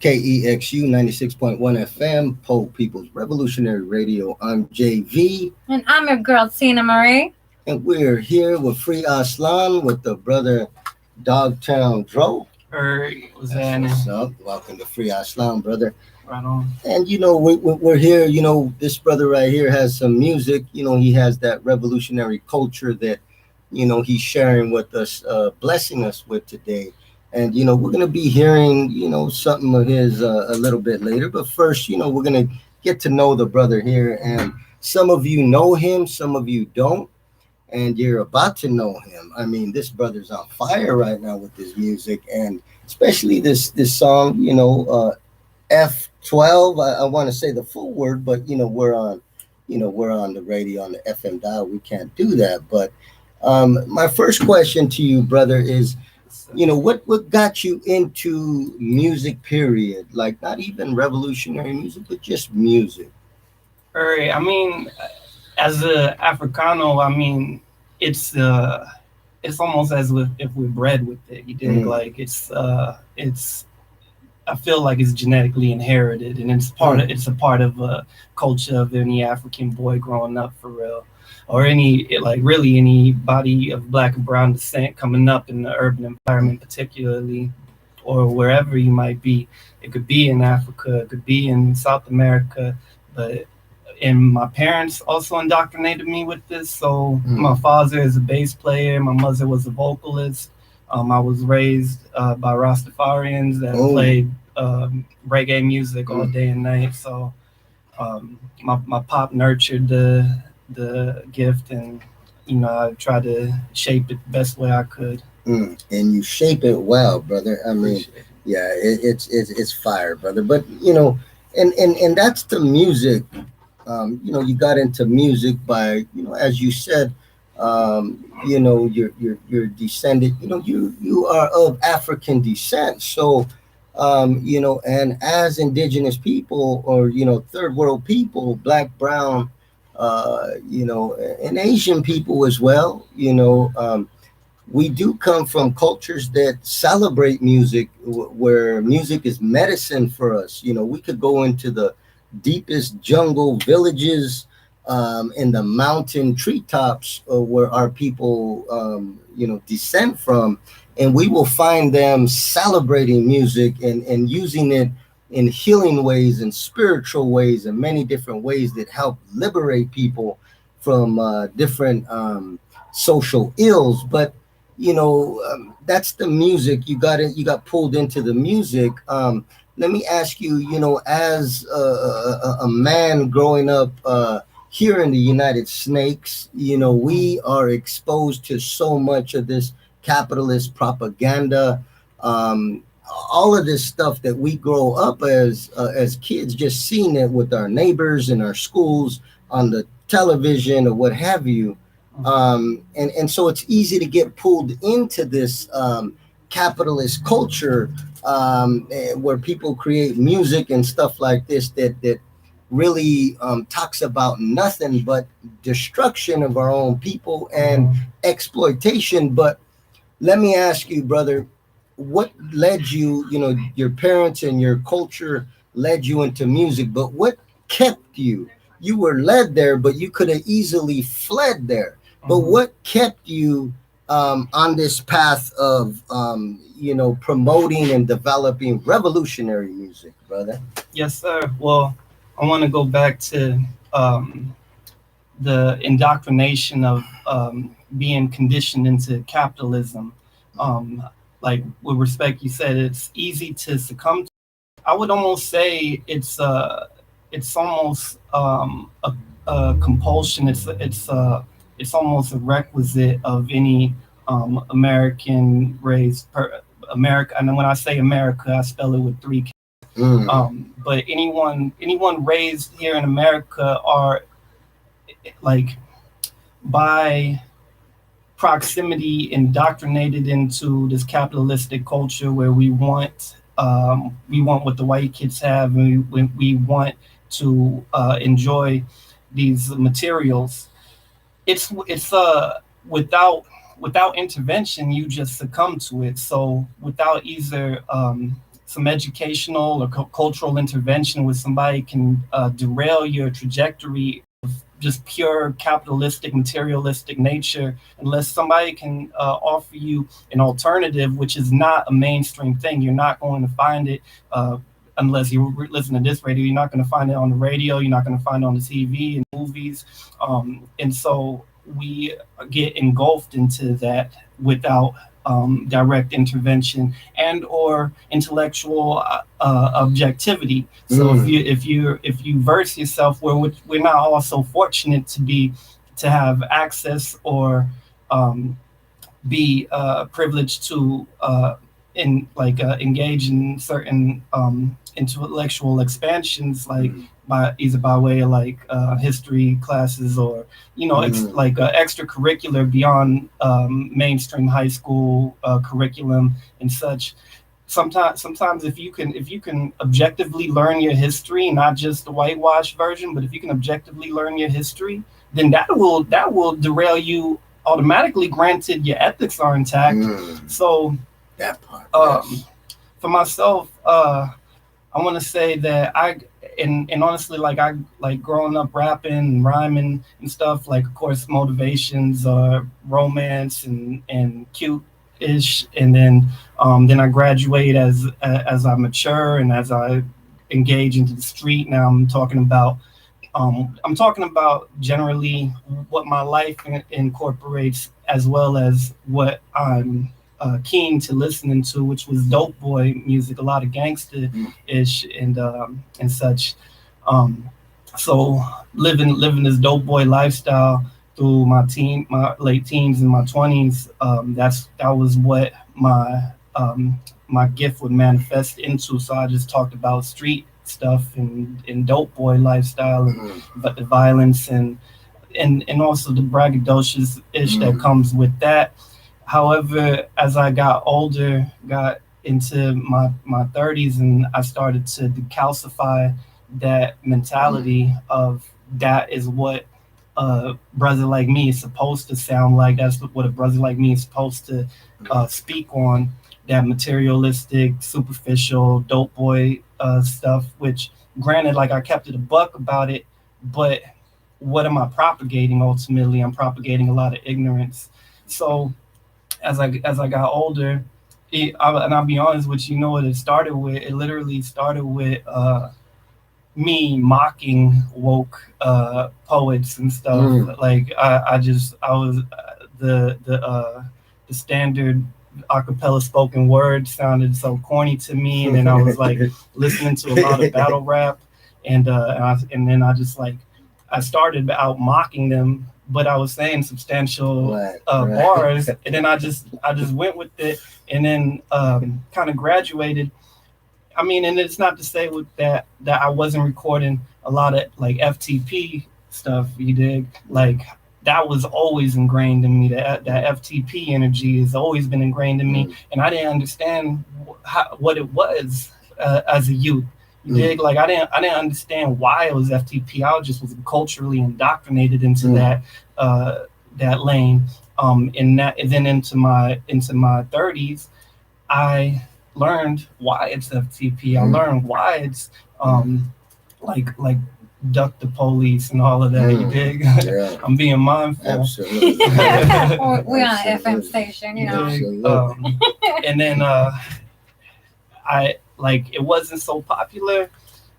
KEXU 96.1 FM, Pole People's Revolutionary Radio. I'm JV, And I'm your girl, Tina Marie. and we're here with Free Aztlan with the brother DoggTown Dro. Was That's that what's up. Welcome to Free Aztlan, brother. right on? And we're here. This brother right here has some music. He has that revolutionary culture that he's sharing with us, blessing us with today. And we're gonna be hearing something of his a little bit later. But first, we're gonna get to know the brother here. And some of you know him, some of you don't, and you're about to know him. I mean, this brother's on fire right now with his music, and especially this song. F12. I want to say the full word, but we're on the radio on the FM dial. We can't do that. But my first question to you, brother, is what got you into music? Period. Like not even revolutionary music, but just music. All right. I mean, as a Africano, I mean, it's almost as if we're bred with it. You dig? Like it's. I feel like it's genetically inherited, and it's a part of a culture of any African boy growing up for real, or really anybody of black and brown descent coming up in the urban environment, particularly, or wherever you might be. It could be in Africa, it could be in South America, but and my parents also indoctrinated me with this. So my father is a bass player, my mother was a vocalist. I was raised by Rastafarians that played reggae music all day and night. So my pop nurtured the gift, and I tried to shape it the best way I could. And you shape it well, brother. I mean, yeah, it's fire, brother. But and that's the music. You got into music by as you said. You're descended. You are of African descent. So and as indigenous people, or third world people, black, brown, and Asian people as well, we do come from cultures that celebrate music, where music is medicine for us. We could go into the deepest jungle villages, in the mountain treetops, where our people descend from, and we will find them celebrating music and using it in healing ways and spiritual ways and many different ways that help liberate people from different social ills. But that's the music. You got pulled into the music. Let me ask you, as a man growing up here in the United States, we are exposed to so much of this capitalist propaganda, all of this stuff that we grow up as kids, just seeing it with our neighbors in our schools, on the television, or what have you. And so it's easy to get pulled into this capitalist culture, where people create music and stuff like this that really talks about nothing but destruction of our own people and exploitation. But let me ask you, brother, what led you, your parents and your culture led you into music, but what kept you? You were led there, but you could have easily fled there. But what kept you on this path of, promoting and developing revolutionary music, brother? Yes, sir. Well, I want to go back to the indoctrination of being conditioned into capitalism. Like with respect, you said it's easy to succumb to. I would almost say it's almost a compulsion. It's almost a requisite of any American raised America. And when I say America, I spell it with three. But anyone raised here in America are like by proximity indoctrinated into this capitalistic culture where we want what the white kids have, and we want to enjoy these materials. It's without intervention, you just succumb to it. So without either some educational or cultural intervention with somebody can derail your trajectory, just pure capitalistic, materialistic nature, unless somebody can offer you an alternative, which is not a mainstream thing. You're not going to find it unless you listen to this radio. You're not going to find it on the radio. You're not going to find it on the TV and movies. And so we get engulfed into that without direct intervention and or intellectual objectivity. So if you verse yourself, where we're not all so fortunate to have access or be privileged to engage in certain intellectual expansions, like by way of history classes, or extracurricular beyond mainstream high school curriculum and such. Sometimes if you can objectively learn your history, not just the whitewash version, but if you can objectively learn your history, then that will derail you automatically, granted your ethics are intact. So that part. For myself, I want to say that and honestly, I like growing up rapping and rhyming and stuff. Like, of course, motivations are romance and cute ish, and then I graduate as I mature and as I engage into the street. Now I'm talking about generally what my life incorporates, as well as what I'm keen to listening to, which was dope boy music, a lot of gangster ish and such. So living this dope boy lifestyle through my late teens and my 20s. That was what my gift would manifest into. So I just talked about street stuff and dope boy lifestyle, but the violence and also the braggadocious ish that comes with that. However, as I got older, got into my 30s, and I started to decalcify that mentality of that is what a brother like me is supposed to sound like. That's what a brother like me is supposed to speak on. That materialistic, superficial, dope boy stuff, which granted, like, I kept it a buck about it, but what am I propagating ultimately? I'm propagating a lot of ignorance. So as I got older, and I'll be honest with you, what it started with? It literally started with me mocking woke poets and stuff. Like I was the standard acapella spoken word sounded so corny to me, and then I was like listening to a lot of battle rap, and then I started out mocking them, but I was saying substantial bars, and then I just went with it, and then kind of graduated. I mean, and it's not to say with that I wasn't recording a lot of like FTP stuff. You dig? Like, that was always ingrained in me. That FTP energy has always been ingrained in me, and I didn't understand what it was as a youth. You dig? Like, I didn't understand why it was FTP. I just was culturally indoctrinated into that lane. And then into my 30s, I learned why it's FTP. I learned why it's like duck the police and all of that. You dig? Yeah. I'm being mindful. Absolutely. We're on an FM station, And then it wasn't so popular,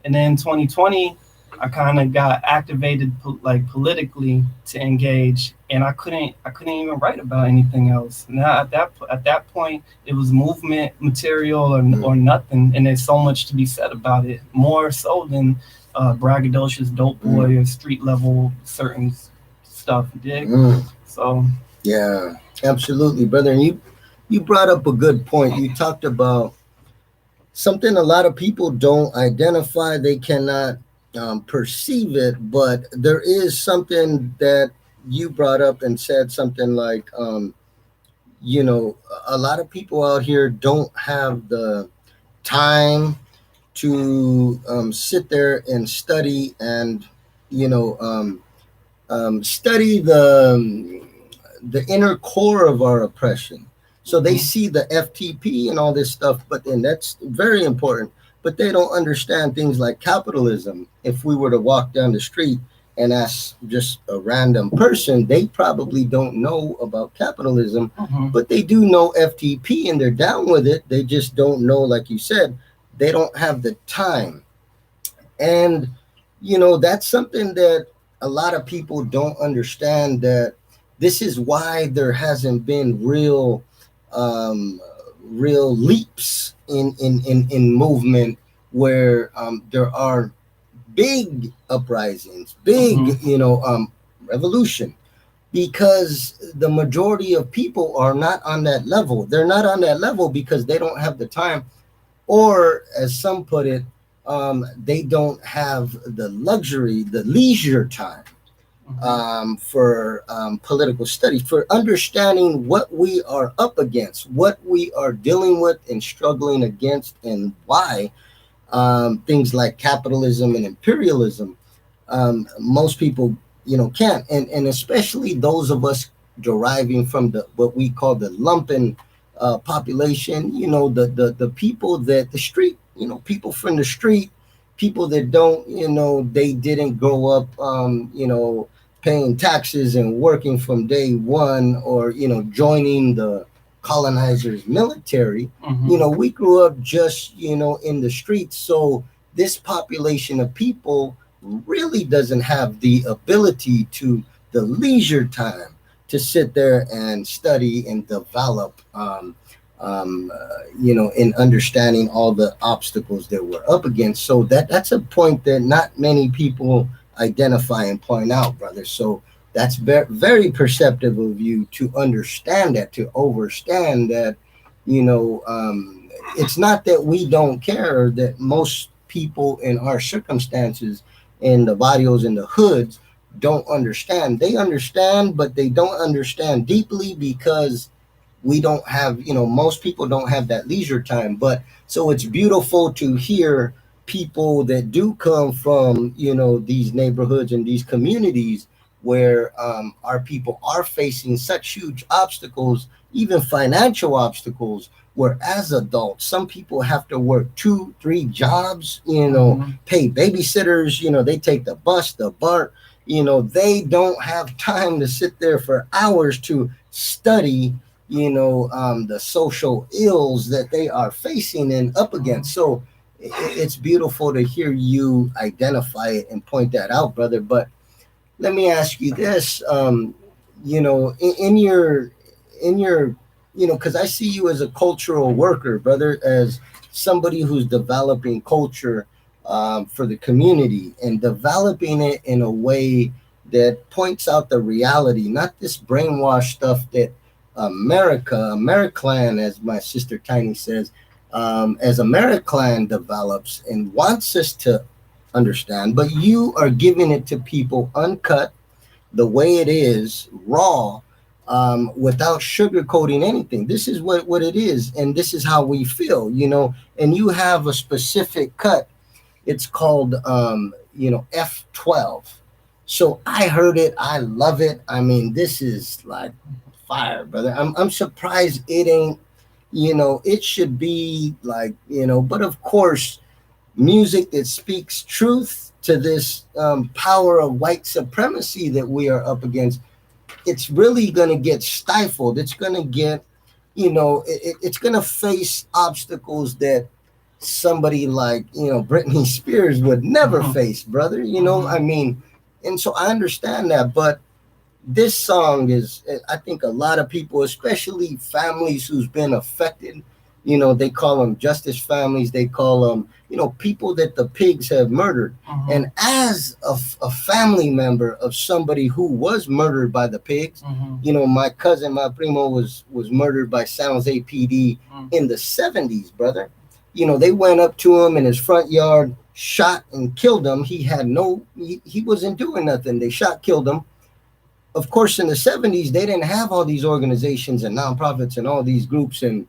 and then 2020 I kind of got activated politically to engage, and I couldn't even write about anything else. Now at that point it was movement material or nothing, and there's so much to be said about it, more so than braggadocious dope boy or street level certain stuff. Dig? So yeah, absolutely, brother. And you brought up a good point. You talked about something a lot of people don't identify. They cannot perceive it, but there is something that you brought up and said something like, a lot of people out here don't have the time to sit there and study and study the inner core of our oppression. So they Mhm. see the FTP and all this stuff, but then that's very important. But they don't understand things like capitalism. If we were to walk down the street and ask just a random person, they probably don't know about capitalism, Mhm. but they do know FTP and they're down with it. They just don't know, like you said, they don't have the time. And, that's something that a lot of people don't understand, that this is why there hasn't been um, real leaps in movement where there are big uprisings, big, Mhm. revolution, because the majority of people are not on that level. They're not on that level because they don't have the time, or as some put it, they don't have the luxury, the leisure time Mhm. for political study, for understanding what we are up against, what we are dealing with and struggling against, and why. Things like capitalism and imperialism, most people, can't, and especially those of us deriving from the what we call the lumpen population. The people that the street, people from the street, people that don't, they didn't grow up, paying taxes and working from day one, or joining the colonizers military. Mhm. We grew up just, in the streets. So this population of people really doesn't have the ability to, the leisure time to sit there and study and develop, in understanding all the obstacles that we're up against. So that's a point that not many people identify and point out, brother. So that's very perceptive of you to understand that, to overstand that. It's not that we don't care, that most people in our circumstances, in the barrios, in the hoods, don't understand. They understand, but they don't understand deeply because we don't have, most people don't have that leisure time. But so it's beautiful to hear people that do come from, these neighborhoods and these communities where our people are facing such huge obstacles, even financial obstacles, where as adults some people have to work 2 3 jobs, Mhm. pay babysitters, they take the bus, the BART. They don't have time to sit there for hours to study, the social ills that they are facing and up against. Mhm. So it's beautiful to hear you identify it and point that out, brother. But let me ask you this: in your, because I see you as a cultural worker, brother, as somebody who's developing culture for the community and developing it in a way that points out the reality, not this brainwashed stuff that Americlan, as my sister Tiny says, as Americlan develops and wants us to understand, but you are giving it to people uncut, the way it is, raw, without sugarcoating anything. This is what it is, and this is how we feel, and you have a specific cut. It's called, F12. So I heard it. I love it. I mean, this is like fire, brother. I'm surprised it ain't, it should be like, but of course, music that speaks truth to this power of white supremacy that we are up against, it's really going to get stifled. It's going to get, it's going to face obstacles that somebody like, Britney Spears would never Mhm. face, brother. I Mhm. mean, and so I understand that. But this song is, I think a lot of people, especially families who's been affected, they call them justice families, they call them, people that the pigs have murdered. Mhm. And as a family member of somebody who was murdered by the pigs, Mhm. my cousin, my primo, was murdered by Sounds APD Mhm. in the 70s, brother. They went up to him in his front yard, shot and killed him. He had no, he wasn't doing nothing. They shot, killed him. Of course, in the 70s, they didn't have all these organizations and nonprofits and all these groups, and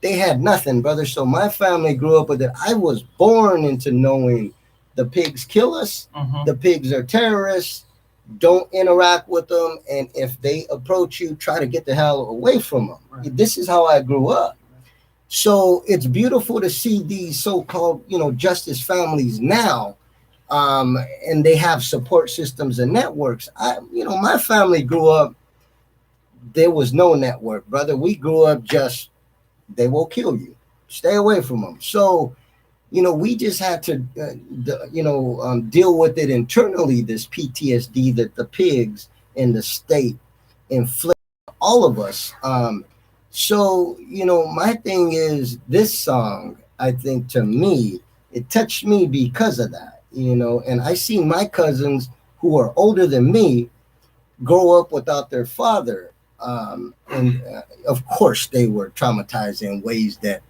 they had nothing, brother. So my family grew up with it. I was born into knowing the pigs kill us, Mhm. the pigs are terrorists, don't interact with them, and if they approach you, try to get the hell away from them. Right. This is how I grew up. So it's beautiful to see these so-called, justice families now, and they have support systems and networks. My family grew up. There was no network, brother. We grew up just they will kill you. Stay away from them. So we just had to, deal with it internally. This PTSD that the pigs in the state inflict all of us. So my thing is this song. I think to me, it touched me because of that. And I see my cousins who are older than me grow up without their father. And of course, they were traumatized in ways that,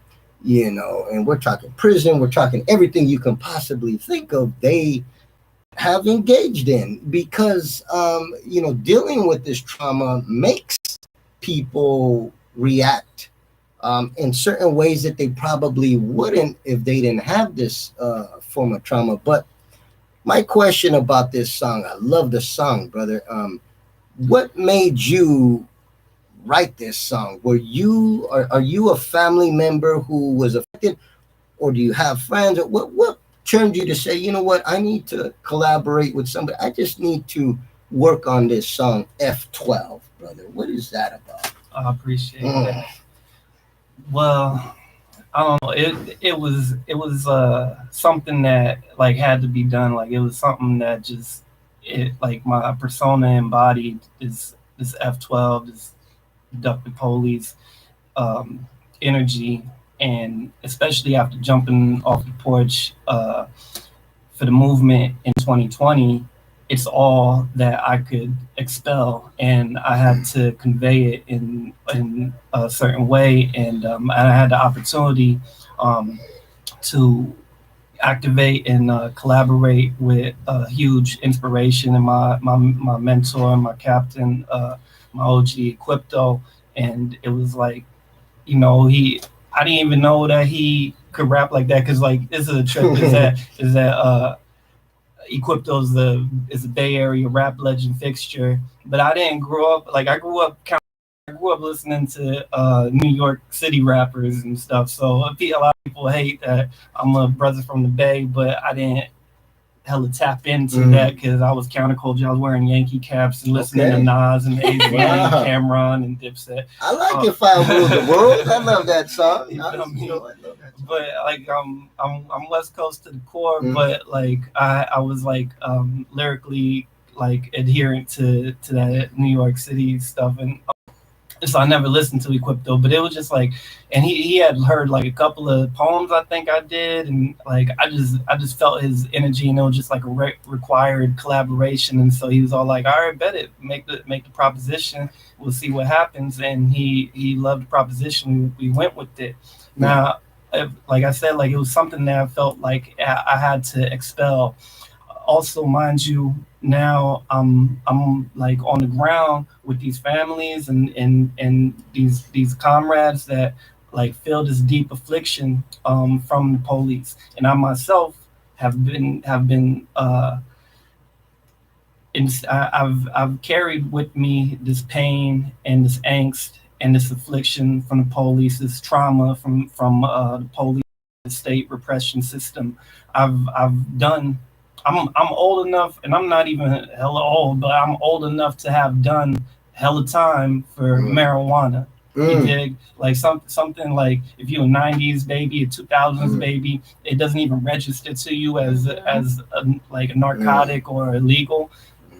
and we're talking prison, we're talking everything you can possibly think of, they have engaged in because, dealing with this trauma makes people react in certain ways that they probably wouldn't if they didn't have this form of trauma. But my question about this song, I love the song, brother. What made you write this song? Are you a family member who was affected, or do you have friends? Or what turned you to say, you know what, I need to collaborate with somebody? I just need to work on this song F12, brother. What is that about? I appreciate that. Well, I don't know. It was something that like had to be done. Like it was something that just like my persona embodied is this F12, this duck the police energy, and especially after jumping off the porch for the movement in 2020, it's all that I could expel, and I had to convey it in a certain way, and I had the opportunity to activate and collaborate with a huge inspiration and my mentor and my captain, my OG Equipto, and it was like, I didn't even know that he could rap like that, because like this is a trip is that Equipto's is a Bay Area rap legend fixture, but I didn't grow up like I grew up listening to New York City rappers and stuff. So a lot of people hate that I'm a brother from the Bay, but I didn't hella tap into that because I was counterculture. I was wearing Yankee caps and listening to Nas and AZ and Cameron and Dipset. I like If I Ruled the World. I love that song. I love that song. But like I'm West Coast to the core, but like I was like lyrically like adherent to that New York City stuff, and so I never listened to Equipto, but it was just like, and he had heard like a couple of poems I think I did, and like I just felt his energy, and it was just like a required collaboration, and so he was all like, all right, bet it, make the proposition, we'll see what happens, and he loved the proposition, we went with it. Now, like I said, like it was something that I felt like I had to expel. Also, mind you, now I'm like on the ground with these families and these comrades that like feel this deep affliction from the police, and I myself have been I've carried with me this pain and this angst and this affliction from the police, this trauma from the police, the state repression system. I've done. I'm old enough, and I'm not even hella old, but I'm old enough to have done hella time for marijuana. You dig? Like something like if you're a '90s baby, a 2000s baby, it doesn't even register to you as like a narcotic or illegal.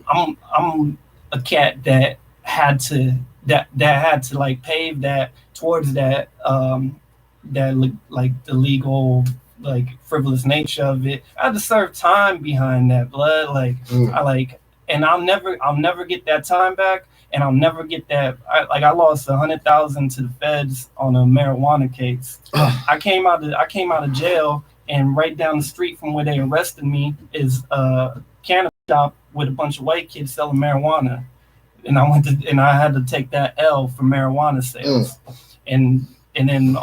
I'm a cat that had to like pave that towards that like the legal, like frivolous nature of it. I had to serve time behind that blood. Like and I'll never get that time back, and I'll never get that. I lost 100,000 to the feds on a marijuana case. I came out of jail, and right down the street from where they arrested me is a cannabis shop with a bunch of white kids selling marijuana, and I had to take that L for marijuana sales, and then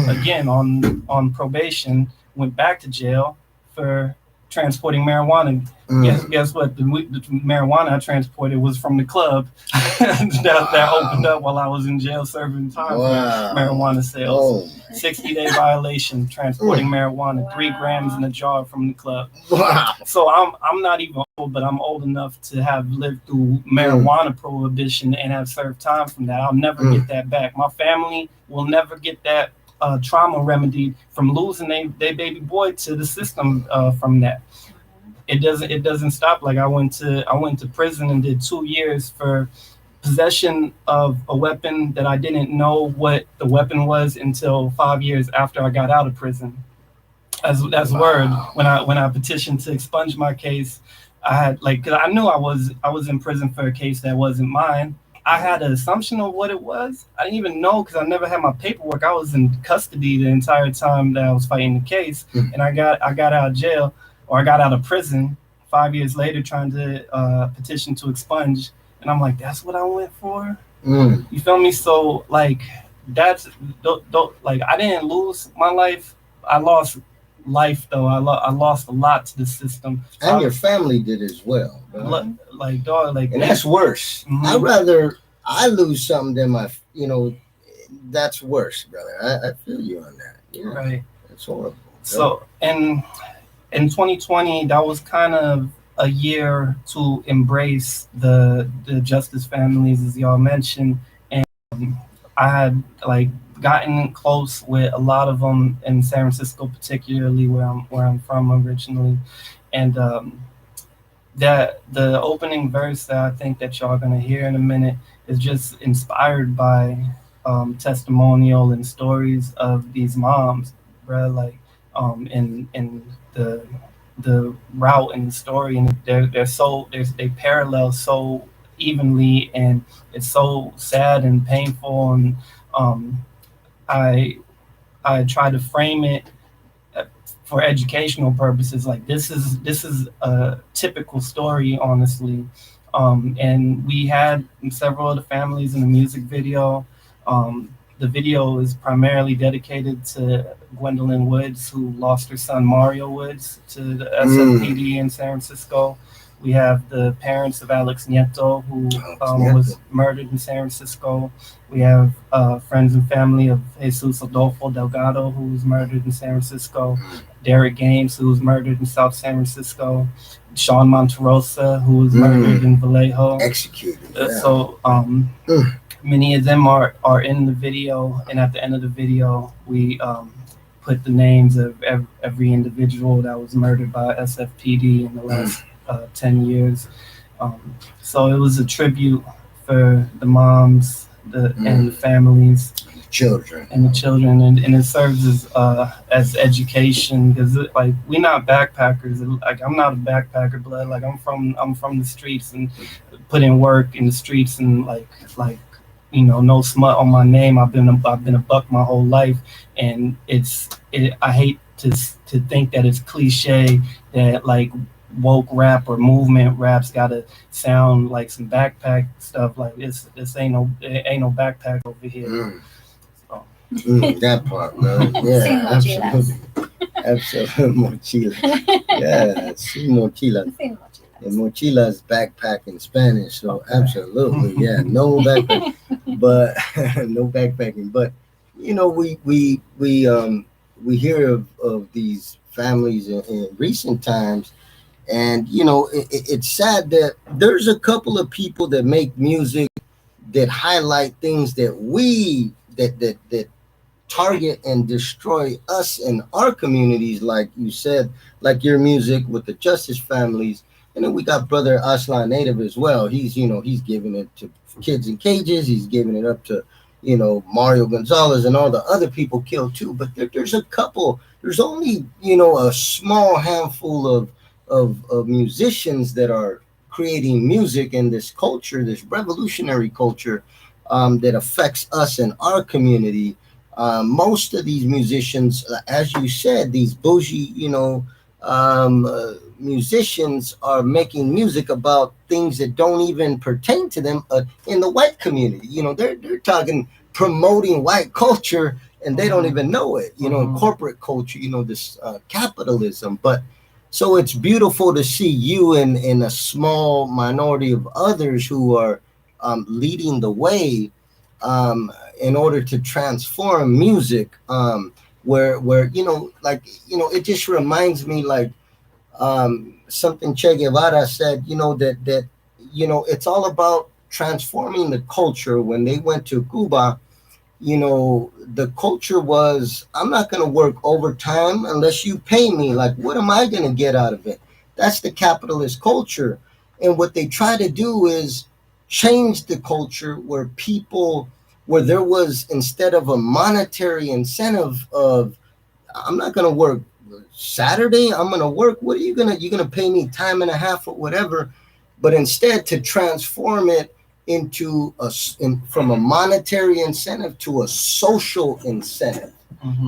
again on probation, went back to jail for transporting marijuana. Mm. Guess what? The marijuana I transported was from the club that opened up while I was in jail serving time for Wow. marijuana sales. Oh. 60-day violation transporting marijuana, Wow. 3 grams in a jar from the club. Wow. So I'm not even old, but I'm old enough to have lived through marijuana prohibition and have served time from that. I'll never get that back. My family will never get that trauma remedied from losing their baby boy to the system from that. It doesn't stop. Like I went to prison and did 2 years for possession of a weapon that I didn't know what the weapon was until 5 years after I got out of prison. As word, when I petitioned to expunge my case, I had like, cause I knew I was in prison for a case that wasn't mine. I had an assumption of what it was. I didn't even know because I never had my paperwork. I was in custody the entire time that I was fighting the case, and I got out of jail, or I got out of prison 5 years later trying to petition to expunge, and I'm like, that's what I went for. You feel me? So like that's like I didn't lose my life. I lost life though. I lost a lot to the system. So And your family did as well, bro. like dog, like And that's worse. I'd rather I lose something than that's worse, brother. I feel you on that. Yeah. right. That's horrible. So and in 2020, that was kind of a year to embrace the justice families, as y'all mentioned, and I had like gotten close with a lot of them in San Francisco, particularly where I'm from originally, and that the opening verse that I think that y'all gonna hear in a minute is just inspired by testimonial and stories of these moms, bruh. Like in the route and the story, and they parallel so evenly, and it's so sad and painful, and um, I I try to frame it for educational purposes. Like this is a typical story, honestly. And we had several of the families in the music video. The video is primarily dedicated to Gwendolyn Woods, who lost her son Mario Woods to the SFPD in San Francisco. We have the parents of Alex Nieto, who was murdered in San Francisco. We have friends and family of Jesus Adolfo Delgado, who was murdered in San Francisco. Derek Gaines, who was murdered in South San Francisco. Sean Monterosa, who was murdered in Vallejo. Executed. Yeah. So many of them are in the video, and at the end of the video, we put the names of every individual that was murdered by SFPD in the last 10 years. So it was a tribute for the moms and the families, children, and it serves as education, because like we're not backpackers. Like I'm not a backpacker, blood. Like I'm from the streets and put in work in the streets, and like no smut on my name. I've been a buck my whole life, and I hate to think that it's cliche that like woke rap or movement raps gotta sound like some backpack stuff. Like this ain't no backpack over here. So. That part, bro. Yeah, absolutely. Absolutely, mochila. Yeah, sí, mochila. And mochila is backpack in Spanish, so absolutely, yeah, no backpack, but no backpacking. But we hear of these families in recent times, and it's sad that there's a couple of people that make music that highlight things that target and destroy us in our communities, like you said, like your music with the justice families. And then we got brother Aztlan Native as well. He's giving it to kids in cages. He's giving it up to Mario Gonzalez and all the other people killed too. But there's a couple. There's only a small handful of musicians that are creating music in this culture, this revolutionary culture, that affects us in our community. Most of these musicians, as you said, these bougie, musicians are making music about things that don't even pertain to them in the white community. They're talking promoting white culture, and they don't even know it. In corporate culture, this capitalism. But So it's beautiful to see you in a small minority of others who are leading the way in order to transform music. Where like it just reminds me like something Che Guevara said. That it's all about transforming the culture. When they went to Cuba, the culture was, I'm not going to work overtime unless you pay me. Like, what am I going to get out of it? That's the capitalist culture. And what they try to do is change the culture where there was, instead of a monetary incentive of, I'm not going to work Saturday, I'm going to work. What are you're going to pay me time and a half or whatever, but instead to transform it into from a monetary incentive to a social incentive,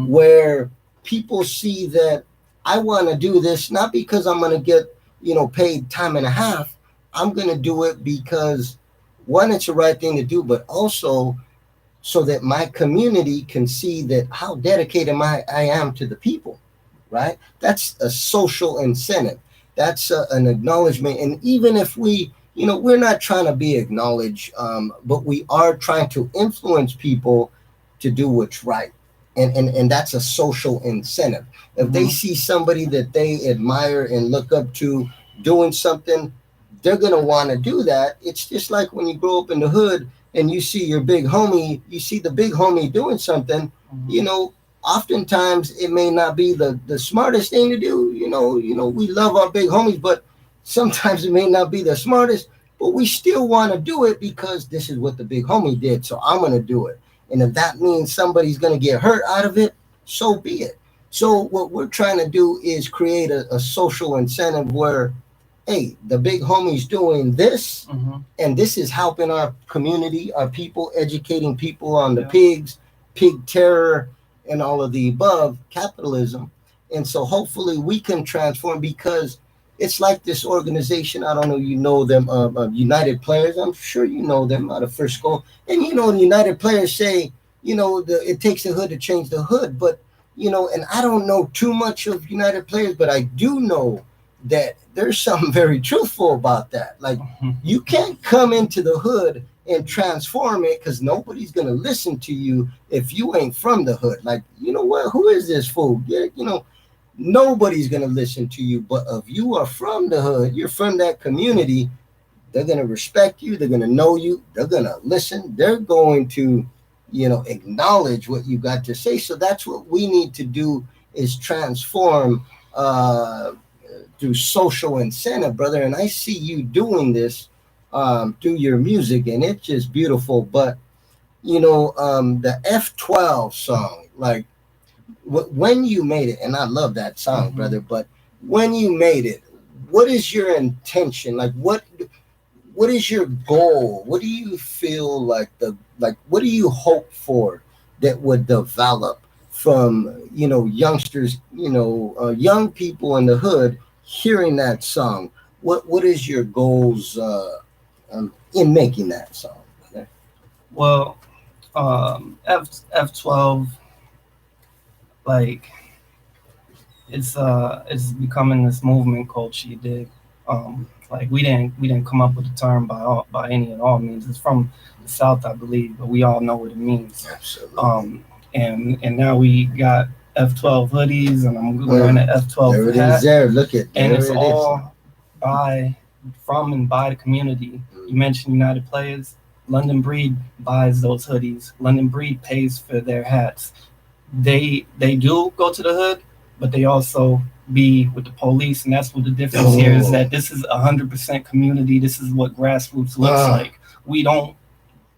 where people see that I want to do this not because I'm going to get paid time and a half. I'm going to do it because, one, it's the right thing to do, but also so that my community can see that how dedicated I am to the people, right? That's a social incentive. That's an acknowledgement. And even if we're not trying to be acknowledged, but we are trying to influence people to do what's right. And that's a social incentive. If they see somebody that they admire and look up to doing something, they're going to want to do that. It's just like when you grow up in the hood and you see you see the big homie doing something, oftentimes it may not be the smartest thing to do. We love our big homies, but sometimes it may not be the smartest, but we still want to do it because this is what the big homie did. So I'm going to do it. And if that means somebody's going to get hurt out of it, so be it. So what we're trying to do is create a social incentive where, hey, the big homie's doing this, and this is helping our community, our people, educating people on the pigs, pig terror, and all of the above, capitalism. And so hopefully we can transform, because it's like this organization. I don't know, you know them, United Players. I'm sure you know them out of Frisco. And the United Players say, it takes the hood to change the hood. But, and I don't know too much of United Players, but I do know that there's something very truthful about that. Like, you can't come into the hood and transform it, because nobody's going to listen to you if you ain't from the hood. Like, you know what? Who is this fool? Nobody's going to listen to you. But if you are from the hood, you're from that community, they're going to respect you. They're going to know you. They're going to listen. They're going to, acknowledge what you got to say. So that's what we need to do, is transform through social incentive, brother. And I see you doing this through your music, and it's just beautiful. But, the F12 song, like, when you made it, and I love that song, brother, but when you made it, what is your intention? Like, what is your goal? What do you feel like what do you hope for that would develop from, youngsters, young people in the hood hearing that song? What is your goals in making that song, brother? Well, F12, like, it's becoming this movement culture. You dig? Like, we didn't come up with the term by any and all means. It's from the South, I believe, but we all know what it means. Absolutely. And now we got F12 hoodies, and I'm wearing an F12 there it hat. is there. Look at And there it's it all from and by the community. You mentioned United Players. London Breed buys those hoodies. London Breed pays for their hats. They do go to the hood, but they also be with the police, and that's what the difference here is, that this is 100% community. This is what grassroots looks like. We don't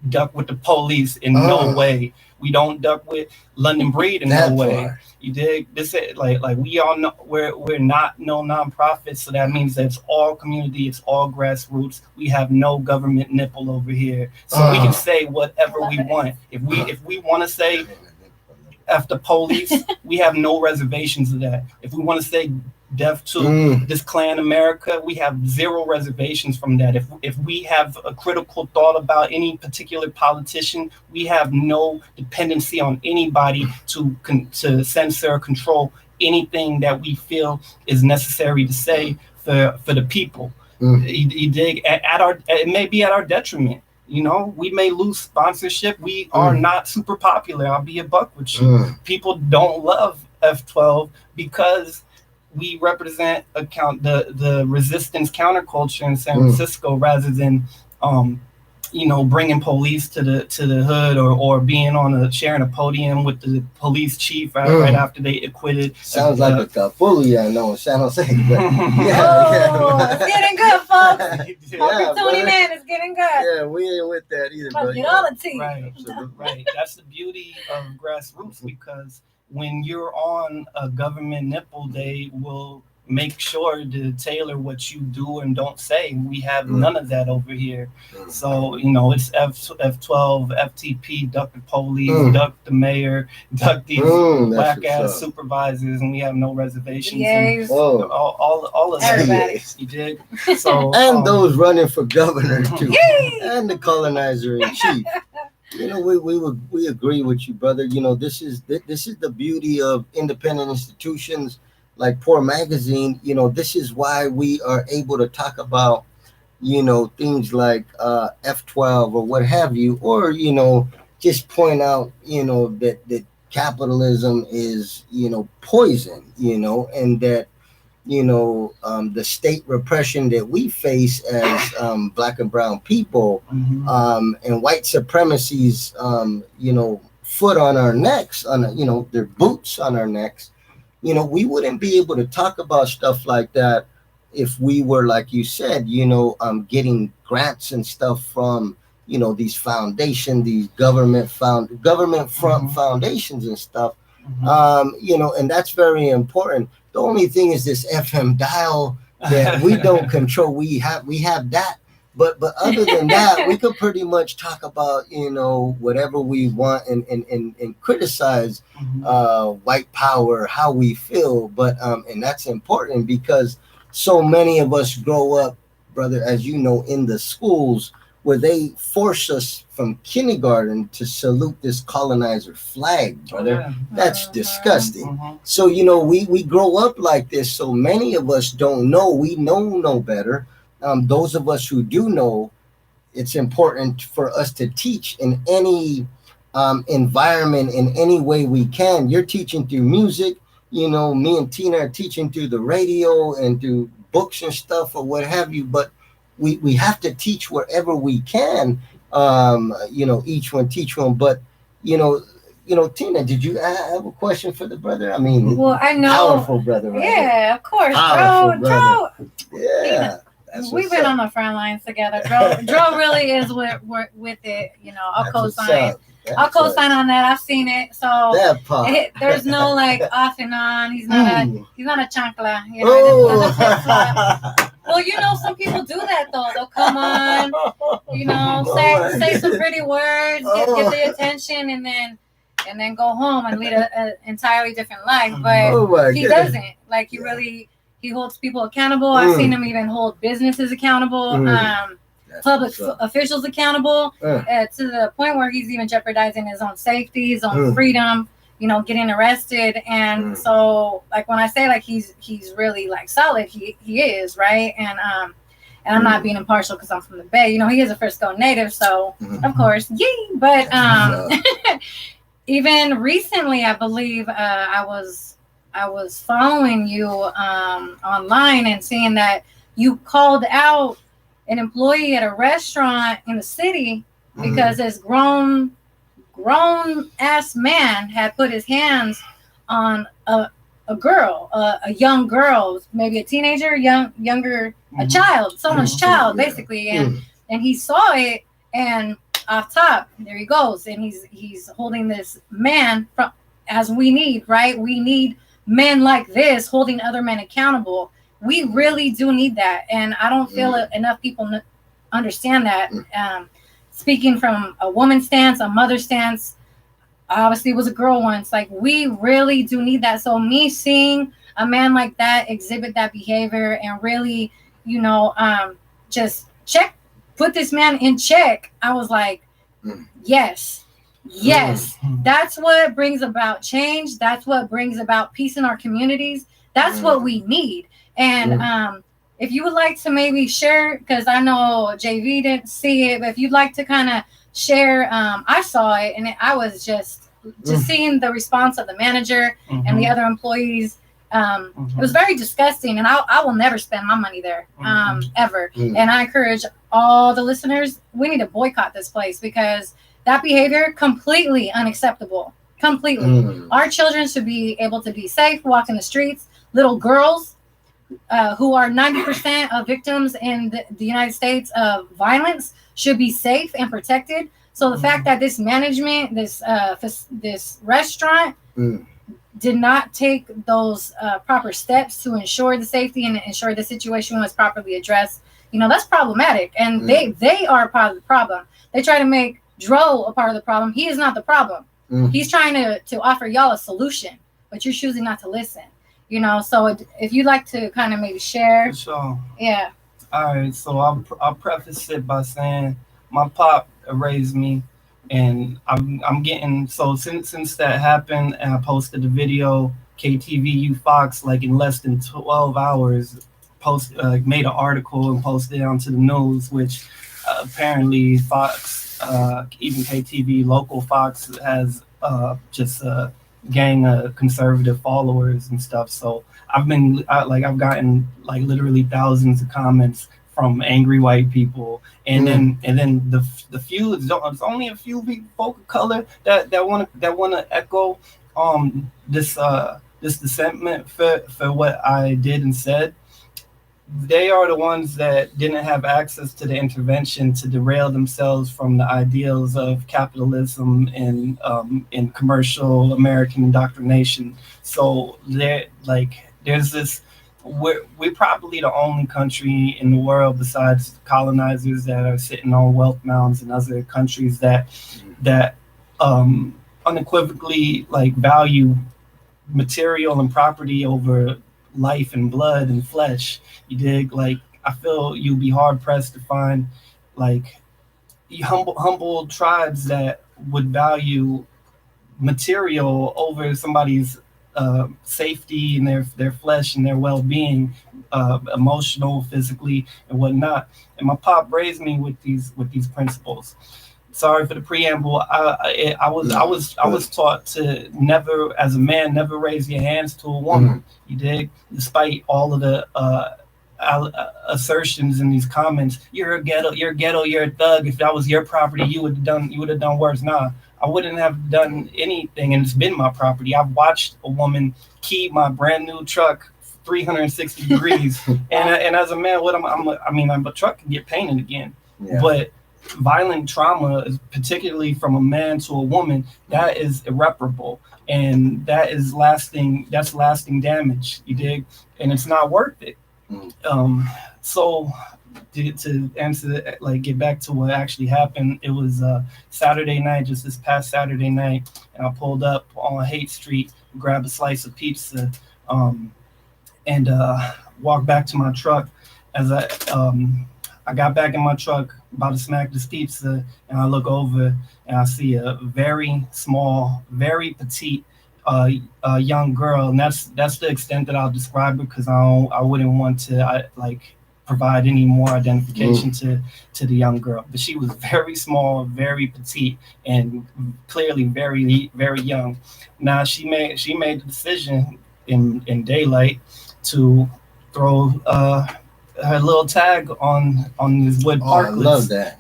duck with the police in no way. We don't duck with London Breed in no way. You dig? This is like we all know we're not no nonprofit, so that means that it's all community, it's all grassroots. We have no government nipple over here, so we can say whatever we want. If we want to say F the police, we have no reservations of that. If we want to say death to this clan America, we have zero reservations from that. If we have a critical thought about any particular politician, we have no dependency on anybody to censor or control anything that we feel is necessary to say for the people. You dig? At our, it may be at our detriment. You know, we may lose sponsorship. We are not super popular. I'll be a buck with you. People don't love F12 because we represent the resistance counterculture in San Francisco rather than bringing police to the hood or being sharing a podium with the police chief right after they acquitted. Sounds like a Capulia, I know in San Jose. But it's getting good, folks. Hope you're tuning in. It's getting good. Yeah, we ain't with that either. But get all the tea. Right, right. That's the beauty of grassroots, because when you're on a government nipple, they will make sure to tailor what you do and don't say. We have none of that over here. So, it's F12, FTP, duck the police, duck the mayor, duck these black ass supervisors, and we have no reservations. Yes. All of that. You did. So, and those running for governor too. And the colonizer in chief. We agree with you, brother. This is the beauty of independent institutions like Poor Magazine. This is why we are able to talk about, things like F12 or what have you, or, just point out, that capitalism is, poison, and that, the state repression that we face as black and brown people, and white supremacy's, foot on our necks, on, their boots on our necks. We wouldn't be able to talk about stuff like that if we were, like you said, getting grants and stuff from, these foundations, these government front foundations and stuff. And that's very important. The only thing is this FM dial that we don't control. We have that. But other than that, we could pretty much talk about, whatever we want and criticize white power, how we feel. But and that's important because so many of us grow up, brother, as you know, in the schools where they force us from kindergarten to salute this colonizer flag, brother. That's disgusting. So, we grow up like this. So many of us don't know. We know no better. Those of us who do know, it's important for us to teach in any environment in any way we can. You're teaching through music, me and Tina are teaching through the radio and through books and stuff or what have you, but we have to teach wherever we can, each one teach one. But, Tina, did you have a question for the brother? I mean, well, I know. Powerful brother. Right? Yeah, of course. Joe. Yeah. We've been on the front lines together. Joe really is with it. I'll co-sign. I'll co-sign on that. I've seen it. So there's no like off and on. He's not a chancla. Well, some people do that though. They'll come on, say some pretty words, get the attention, and then go home and lead an entirely different life. But he doesn't. Like he holds people accountable. I've seen him even hold businesses accountable, public officials accountable, to the point where he's even jeopardizing his own safety, his own freedom, getting arrested. And so, like, when I say, like, he's really, like, solid, he is, right? And I'm not being impartial because I'm from the Bay. He is a Frisco native, so, of course, yay! But even recently, I believe I was following you online and seeing that you called out an employee at a restaurant in the city because this grown ass man had put his hands on a girl, a young girl, maybe a teenager, younger, a child, someone's child, basically, and he saw it, and off top, there he goes, and he's holding this man from, as we need, right? We need men like this holding other men accountable. We really do need that, and I don't feel enough people understand that. Speaking from a woman's stance, a mother's stance, I obviously was a girl once. Like, we really do need that. So me seeing a man like that exhibit that behavior and really, just put this man in check, I was like, yes. Yes, that's what brings about change. That's what brings about peace in our communities. That's what we need. And if you would like to maybe share, because I know JV didn't see it, but if you'd like to kind of share, I saw it and I was just seeing the response of the manager and the other employees. It was very disgusting, and I will never spend my money there ever. And I encourage all the listeners, we need to boycott this place because that behavior completely unacceptable. Completely. Our children should be able to be safe, walk in the streets. Little girls who are 90% of victims in the United States of violence should be safe and protected. So the fact that this management, this restaurant did not take those proper steps to ensure the safety and ensure the situation was properly addressed, that's problematic. And they are a part of the problem. They try to make Dro a part of the problem. He is not the problem. He's trying to offer y'all a solution, but you're choosing not to listen. So if you'd like to kind of maybe share. For sure. Yeah. All right. So I'll preface it by saying my pop raised me, and I'm getting, so since that happened and I posted the video, KTVU Fox, like in less than 12 hours, made an article and posted it onto the news, which apparently Fox, even KTV, local Fox has just a gang of conservative followers and stuff. So I've gotten like literally thousands of comments from angry white people, and then the few, it's only a few folk of color that want to echo this dissentment for what I did and said. They are the ones that didn't have access to the intervention to derail themselves from the ideals of capitalism and in commercial American indoctrination. So there's this. We're probably the only country in the world besides colonizers that are sitting on wealth mounds in other countries that unequivocally value material and property over life and blood and flesh. You dig? I feel you'd be hard pressed to find humble tribes that would value material over somebody's safety and their flesh and their well-being, emotional, physically, and whatnot. And my pop raised me with these principles. Sorry for the preamble. I was taught to never, as a man, never raise your hands to a woman. You dig? Despite all of the assertions in these comments, you're a ghetto, you're a thug. If that was your property, you would have done worse. Nah, I wouldn't have done anything, and it's been my property. I've watched a woman key my brand new truck 360 degrees, and as a man, a truck can get painted again, but violent trauma, particularly from a man to a woman, that is irreparable, and that is lasting damage. You dig? And it's not worth it. So to answer, get back to what actually happened, it was Saturday night, just this past Saturday night, and I pulled up on Haight Street, grabbed a slice of pizza, and walked back to my truck. As I got back in my truck, about to smack this pizza, and I look over and I see a very small, very petite young girl, and that's the extent that I'll describe her, because I wouldn't want to provide any more identification to the young girl. But she was very small, very petite, and clearly very, very young. Now she made the decision in daylight to throw her little tag on this wood parklets. I love that.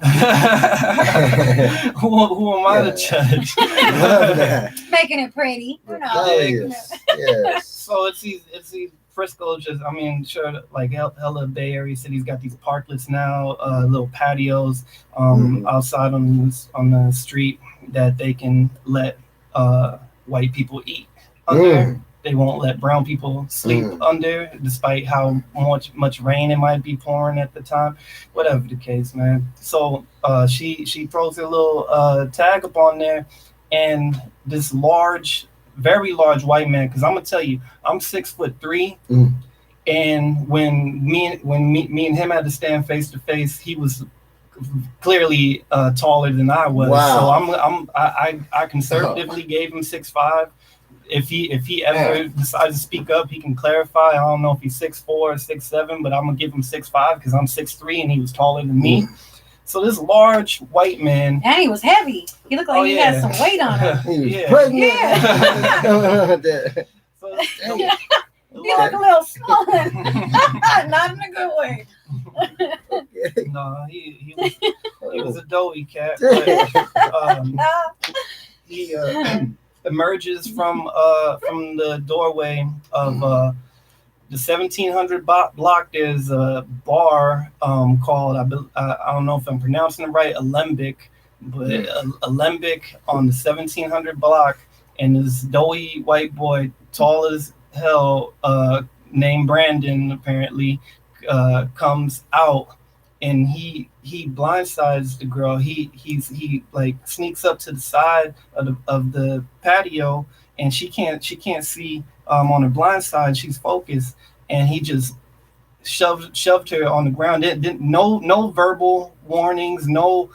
who am I to judge? Love that. Making it pretty. Yes. So it's these Frisco, sure, hella Bay Area cities got these parklets now, little patios outside on the street that they can let white people eat under. They won't let brown people sleep under, despite how much rain it might be pouring at the time. Whatever the case, man. So she throws her little tag up on there, and this very large white man, because I'm gonna tell you, I'm 6'3", and when me and him had to stand face to face, he was clearly taller than I was. So Wow. I conservatively gave him 6'5". If he ever decides to speak up, he can clarify. I don't know if he's 6'4" or 6'7", but I'm gonna give him 6'5" because I'm 6'3" and he was taller than me. So this large white man, and he was heavy. He looked like he had some weight on him. He was Yeah. pregnant. Yeah. So Yeah. He looked a little swollen, not in a good way. no, he was a doughy cat. But, he emerges from the doorway of the 1700 block. There's a bar called I don't know if I'm pronouncing it right, Alembic, but Alembic on the 1700 block, and this doughy white boy, tall as hell, named Brandon apparently, comes out, and he blindsides the girl. He like sneaks up to the side of the patio, and she can't see on her blind side. She's focused, and he just shoved her on the ground. Didn't no verbal warnings, no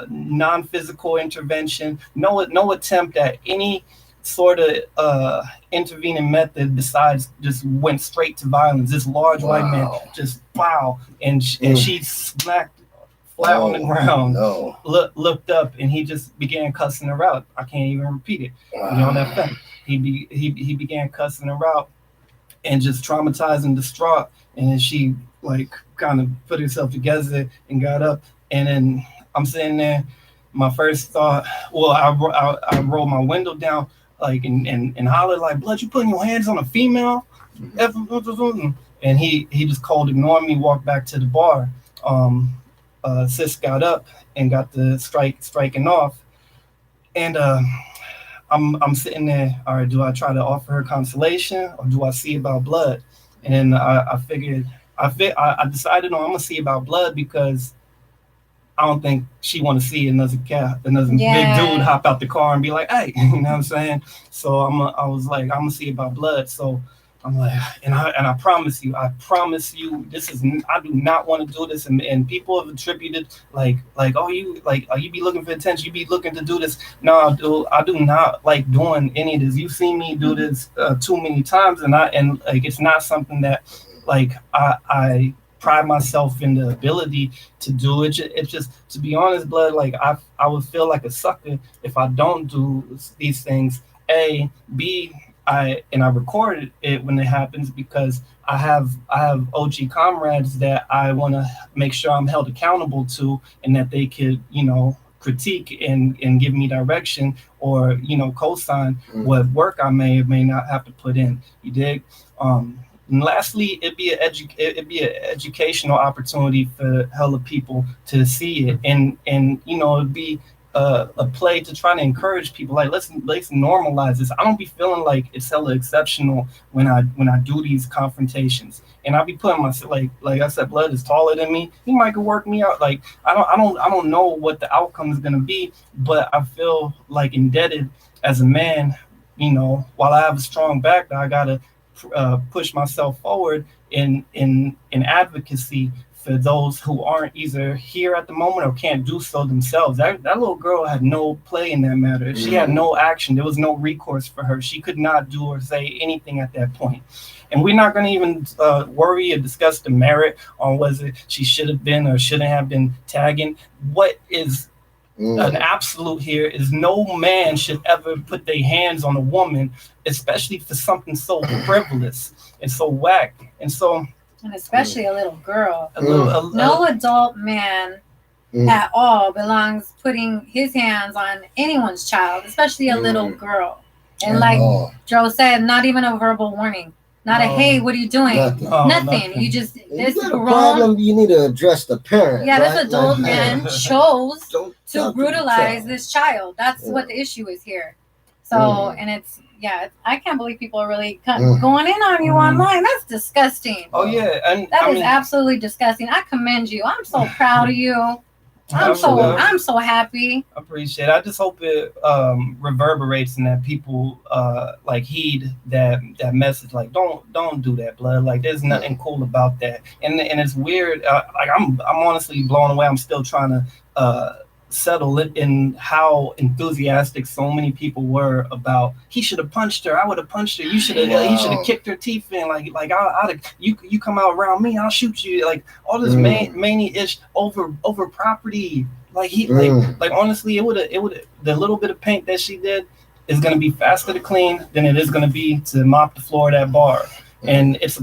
non-physical intervention, no attempt at any sort of intervening method besides just went straight to violence. This large white man just and she smacked flat on the ground. Looked up, and he just began cussing her out. I can't even repeat it. That fact. He began cussing her out and just traumatized and distraught. And then she like kind of put herself together and got up. And then I'm sitting there. My first thought, well, I rolled my window down like and hollered like, "Blood, you putting your hands on a female?" And he just cold ignored me, walked back to the bar. Sis got up and got the striking off. And I'm sitting there, all right, do I try to offer her consolation or do I see about blood? And then I decided, no, I'm gonna see about blood because I don't think she want to see another big dude hop out the car and be like, "Hey," you know what I'm saying? So I was like, I'm gonna see about blood. So I'm like, and I promise you, this is, I do not want to do this. And people have attributed like, oh, you be looking for attention, you be looking to do this. No, I do not like doing any of this. You've seen me do this too many times, and like it's not something that like I pride myself in the ability to do it. It's just, to be honest, blood, like I would feel like a sucker if I don't do these things. A, B, I record it when it happens because I have OG comrades that I want to make sure I'm held accountable to, and that they could, critique and give me direction or, co-sign what work I may or may not have to put in. You dig? And lastly, it'd be an educational opportunity for hella people to see it, and it'd be a play to try to encourage people. Like let's normalize this. I don't be feeling like it's hella exceptional when I do these confrontations, and I be putting myself like I said, blood is taller than me. He might could work me out. Like I don't know what the outcome is gonna be, but I feel like indebted as a man. While I have a strong back, I gotta push myself forward in advocacy for those who aren't either here at the moment or can't do so themselves. That little girl had no play in that matter. She had no action. There was no recourse for her. She could not do or say anything at that point. And we're not going to even worry or discuss the merit on whether she should have been or shouldn't have been tagging. What is an absolute here is no man should ever put their hands on a woman, especially for something so frivolous and so whack. And especially a little girl. No adult man at all belongs putting his hands on anyone's child, especially a little girl. And like Joe said, not even a verbal warning. Not a, hey, what are you doing? Nothing. You just, this problem, you need to address the parent. Yeah, this adult man chose to brutalize this child. That's what the issue is here. So, and it's, I can't believe people are really going in on you online. That's disgusting. Oh, yeah. And that is absolutely disgusting. I commend you. I'm so proud of you. Absolutely. I'm so happy. I appreciate it. I just hope it reverberates and that people like heed that message. Like, don't do that, blood. Like, there's nothing cool about that. And it's weird. Like, I'm honestly blown away. I'm still trying to settle it in how enthusiastic so many people were about. He should have punched her. I would have punched her. You should have. He should have kicked her teeth in. Like I'd you come out around me, I'll shoot you. Like all this mania-ish over property. Like like honestly, it would the little bit of paint that she did is gonna be faster to clean than it is gonna be to mop the floor of that bar. And it's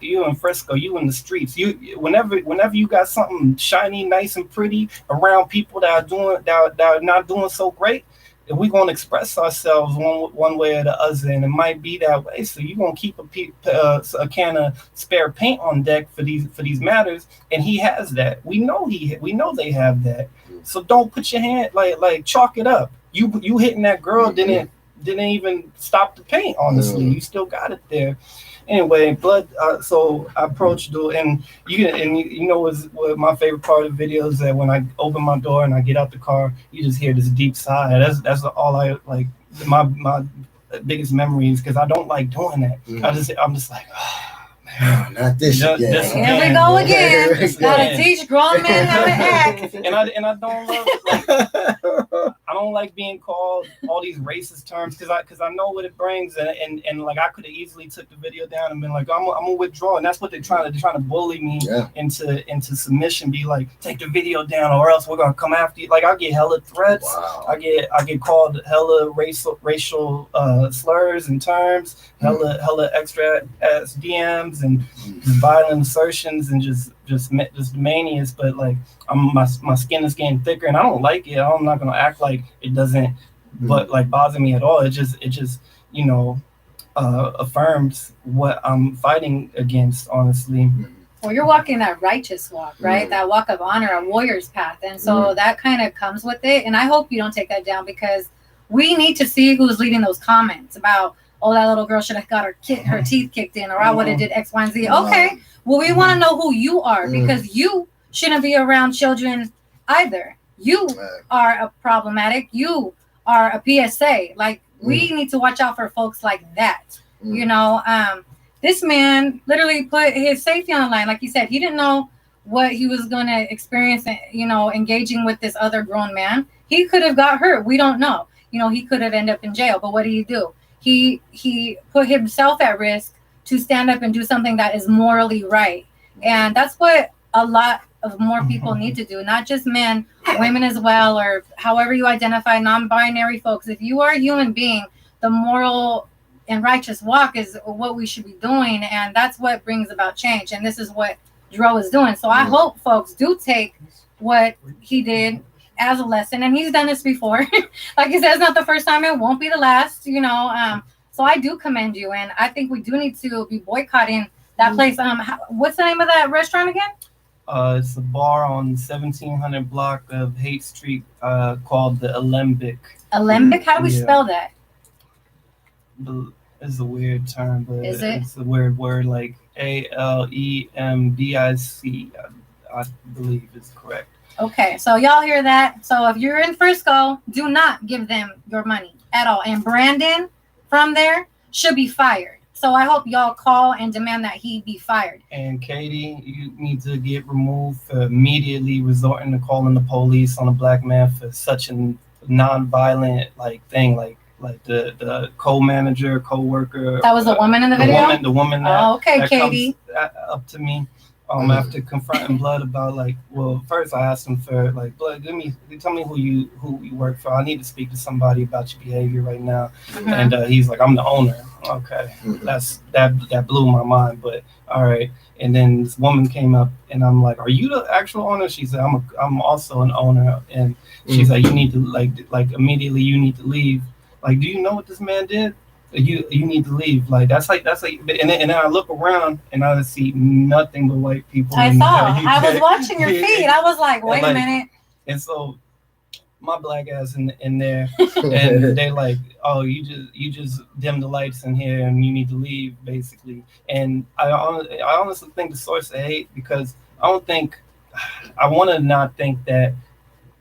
you in Frisco, you in the streets. You whenever you got something shiny, nice and pretty around people that are not doing so great, we're gonna express ourselves one way or the other, and it might be that way. So you're gonna keep a can of spare paint on deck for these matters, and he has that. We know they have that. So don't put your hand like chalk it up. You hitting that girl didn't even stop the paint. Honestly, you still got it there. Anyway, blood. So I approached the and you know what my favorite part of the video is that when I open my door and I get out the car, you just hear this deep sigh. That's all I like. My biggest memories because I don't like doing that. I'm just like. Not this again. Here we go again. Gotta teach grown men how to act. And I don't love I don't like being called all these racist terms because I know what it brings and like I could have easily took the video down and been like I'm gonna withdraw, and that's what they're trying to bully me into submission. Be like, take the video down or else we're gonna come after you. Like I get hella threats. Wow. I get called hella racial slurs and terms, hella extra ass DMs and violent assertions and just manias. But like my skin is getting thicker and I don't like it. I'm not gonna act like it doesn't but like bother me at all. It just affirms what I'm fighting against, honestly. Well, you're walking that righteous walk, right? That walk of honor, a warrior's path. And so that kind of comes with it. And I hope you don't take that down because we need to see who's leading those comments about, oh, that little girl should have got her teeth kicked in, or I would have did X, Y, and Z. Okay, well, we want to know who you are because you shouldn't be around children either. You are problematic. You are a PSA. Like, we need to watch out for folks like that. You know, this man literally put his safety on the line. Like you said, he didn't know what he was going to experience, you know, engaging with this other grown man. He could have got hurt. We don't know. You know, he could have ended up in jail. But what did he do? He put himself at risk to stand up and do something that is morally right. And that's what a lot of more people need to do, not just men, women as well, or however you identify, non-binary folks. If you are a human being, the moral and righteous walk is what we should be doing, and that's what brings about change. And this is what Dro is doing. So I hope folks do take what he did as a lesson, and he's done this before. Like he said, it's not the first time, it won't be the last, you know. So I do commend you, and I think we do need to be boycotting that place. What's the name of that restaurant again? It's a bar on 1700 block of Haight Street called the Alembic. Alembic? How do we spell that? It's a weird term, but it's a weird word, like Alembic. I believe is correct. Okay, so y'all hear that? So if you're in Frisco, do not give them your money at all. And Brandon from there should be fired. So I hope y'all call and demand that he be fired. And Katie, you need to get removed for immediately resorting to calling the police on a black man for such a non-violent thing, like the co-manager, co-worker. That was a woman in the video? The woman that, okay, Katie. comes up to me after confronting Blood about first I asked him for Blood, tell me who you work for. I need to speak to somebody about your behavior right now. And he's like, I'm the owner. Okay, that blew my mind, but all right. And then this woman came up and I'm like, are you the actual owner? She said, I'm also an owner. And she's like, you need to immediately you need to leave. Like, do you know what this man did? You need to leave. That's like and then I look around and I see nothing but white people. I was watching your feed. I was like, wait a minute. And so my black ass in there, and they like, oh, you just dim the lights in here and you need to leave, basically. And I honestly think the source of hate, because I want to not think that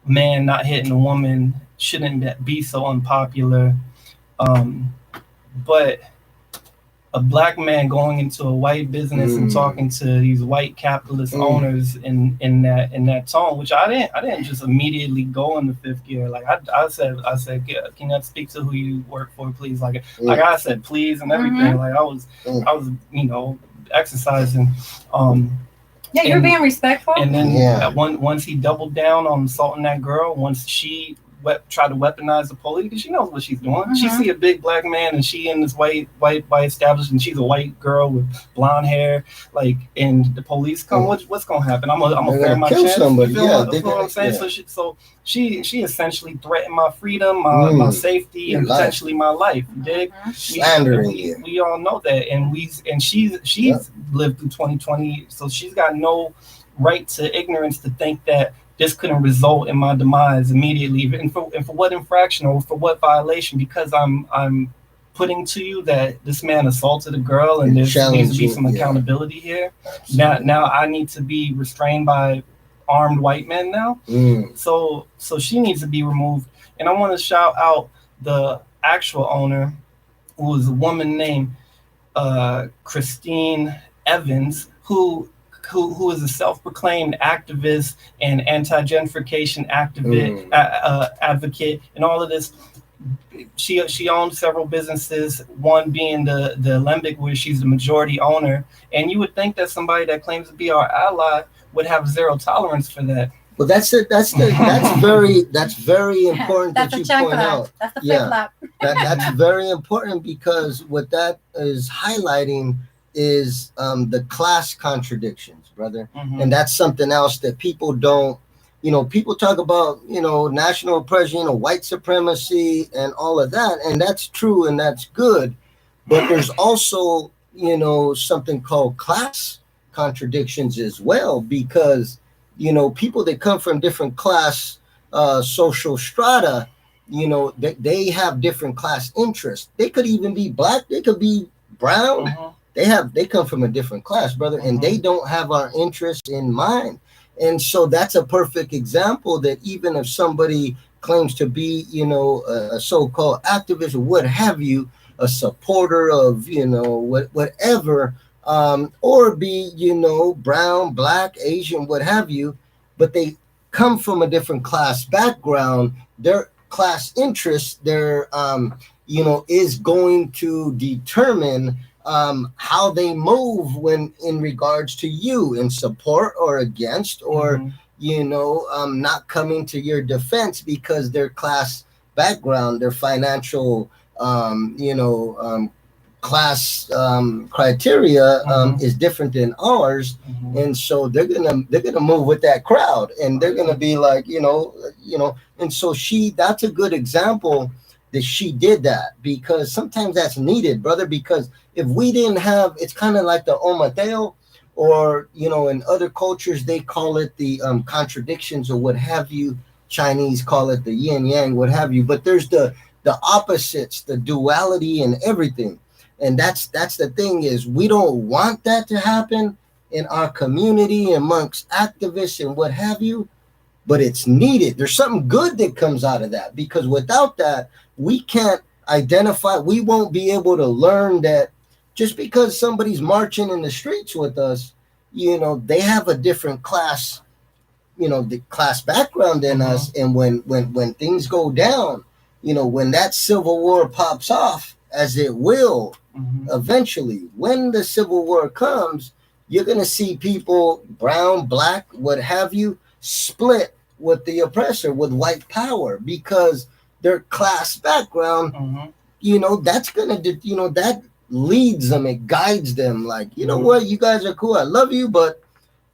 man not hitting a woman shouldn't be so unpopular. Um, but a black man going into a white business and talking to these white capitalist owners in that tone, which I didn't just immediately go into fifth gear. Like I said, can you speak to who you work for, please? Like I said, please and everything. Like I was exercising. Yeah, you're being respectful. And then once he doubled down on assaulting that girl, once she tried to weaponize the police, because she knows what she's doing. She see a big black man and she in this white establishment, and she's a white girl with blonde hair, like, and the police come. What's gonna happen? I'm gonna fair my chance. Somebody. You feel what I'm saying? Yeah. So she essentially threatened my freedom, my safety, and potentially my life. You dig? We all know that, and she's lived through 2020, so she's got no right to ignorance to think that this couldn't result in my demise immediately, and for what infraction or for what violation? Because I'm putting to you that this man assaulted a girl, and there needs to be some accountability here. Now I need to be restrained by armed white men now. So she needs to be removed. And I want to shout out the actual owner, who is a woman named Christine Evans, who is a self-proclaimed activist and anti-gentrification advocate, and all of this. She owns several businesses, one being the Alembic, where she's the majority owner. And you would think that somebody that claims to be our ally would have zero tolerance for that. Well, that's very important that you point out. That's the flip-flop. That's very important, because what that is highlighting is the class contradictions, brother. And that's something else that people don't, people talk about, national oppression, white supremacy and all of that. And that's true and that's good. But there's also, something called class contradictions as well, because, people that come from different class social strata, they have different class interests. They could even be black. They could be brown. They come from a different class, brother, and they don't have our interests in mind. And so that's a perfect example that even if somebody claims to be, a so-called activist or what have you, a supporter of, whatever, or be, brown, black, Asian, what have you, but they come from a different class background, their class interests, their, is going to determine how they move when in regards to you, in support or against, or not coming to your defense because their class background, their financial class criteria is different than ours. And so they're gonna move with that crowd, and they're gonna be like, and so that's a good example that she did that, because sometimes that's needed, brother, because if we didn't have, it's kind of like the omateo, or, in other cultures, they call it the contradictions or what have you. Chinese call it the yin yang, what have you. But there's the opposites, the duality and everything. And that's the thing, is we don't want that to happen in our community amongst activists and what have you. But it's needed. There's something good that comes out of that, because without that, we can't identify. We won't be able to learn that just because somebody's marching in the streets with us, they have a different class, the class background than us. And when things go down, when that civil war pops off, as it will eventually, when the civil war comes, you're going to see people, brown, black, what have you, split with the oppressor, with white power, because their class background, that's gonna, that leads them, it guides them. Like, what, you guys are cool, I love you, but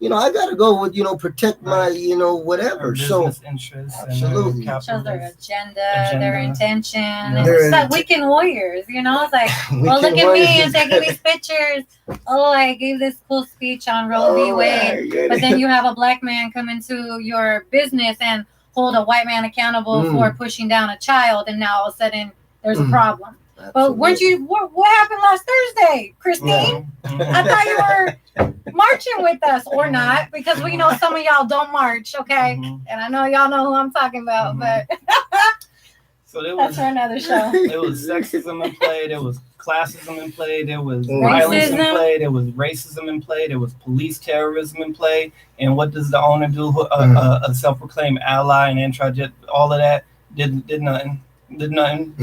I gotta go with, protect my, whatever. So interests, absolutely, shows their agenda, their intention. And it's like weekend warriors, it's like, oh, look at me and taking these pictures. Oh, I gave this cool speech on Roe v. Wade, but then you have a black man come into your business and hold a white man accountable for pushing down a child, and now all of a sudden there's a problem. But weren't Absolutely. you? What happened last Thursday, Christine? I thought you were marching with us, or not, because we know some of y'all don't march, okay? And I know y'all know who I'm talking about, but So there that's was for another show. there was sexism in play, there was classism in play, there was Mm. violence in Racism. play, there was racism in play, there was police terrorism in play. And what does the owner do? A self-proclaimed ally and anti all of that did nothing. Did nothing.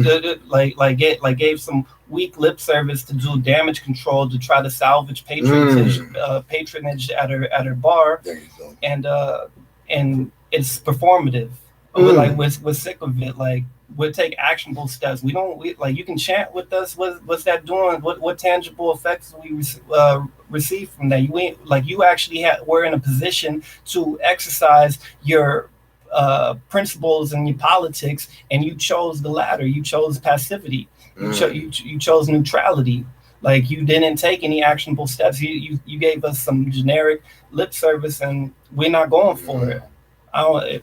Gave some weak lip service to do damage control to try to salvage patronage at her bar, There you go. and it's performative. We're sick of it. Like, we'll take actionable steps. We like, you can chant with us. What's that doing? What tangible effects we receive from that? You ain't like, you actually were in a position to exercise your principles and your politics, and you chose the latter. You chose passivity. You chose neutrality. Like, you didn't take any actionable steps. You gave us some generic lip service, and we're not going for it. I don't.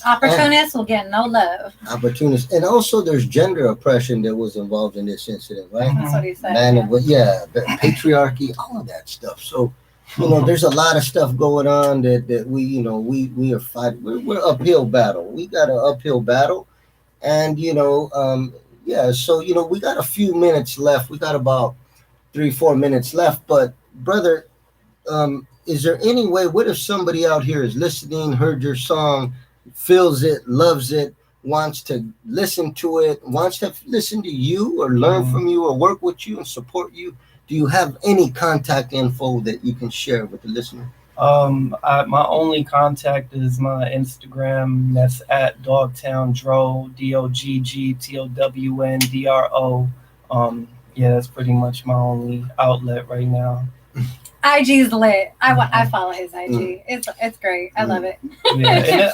Opportunists will get no love. Opportunists, and also there's gender oppression that was involved in this incident, right? That's what he said. Man, yeah. the patriarchy, all of that stuff. So, there's a lot of stuff going on that we are fighting. We're uphill battle. We got an uphill battle, and yeah. So we got a few minutes left. We got about 3-4 minutes left. But brother, is there any way? What if somebody out here is listening, heard your song, feels it, loves it, wants to listen to it, wants to listen to you or learn from you or work with you and support you? Do you have any contact info that you can share with the listener? My only contact is my Instagram. That's at DoggTown Dro, DoggTowndro. Yeah, that's pretty much my only outlet right now. IG's lit. I follow his IG. It's great. I love it. Yeah, and I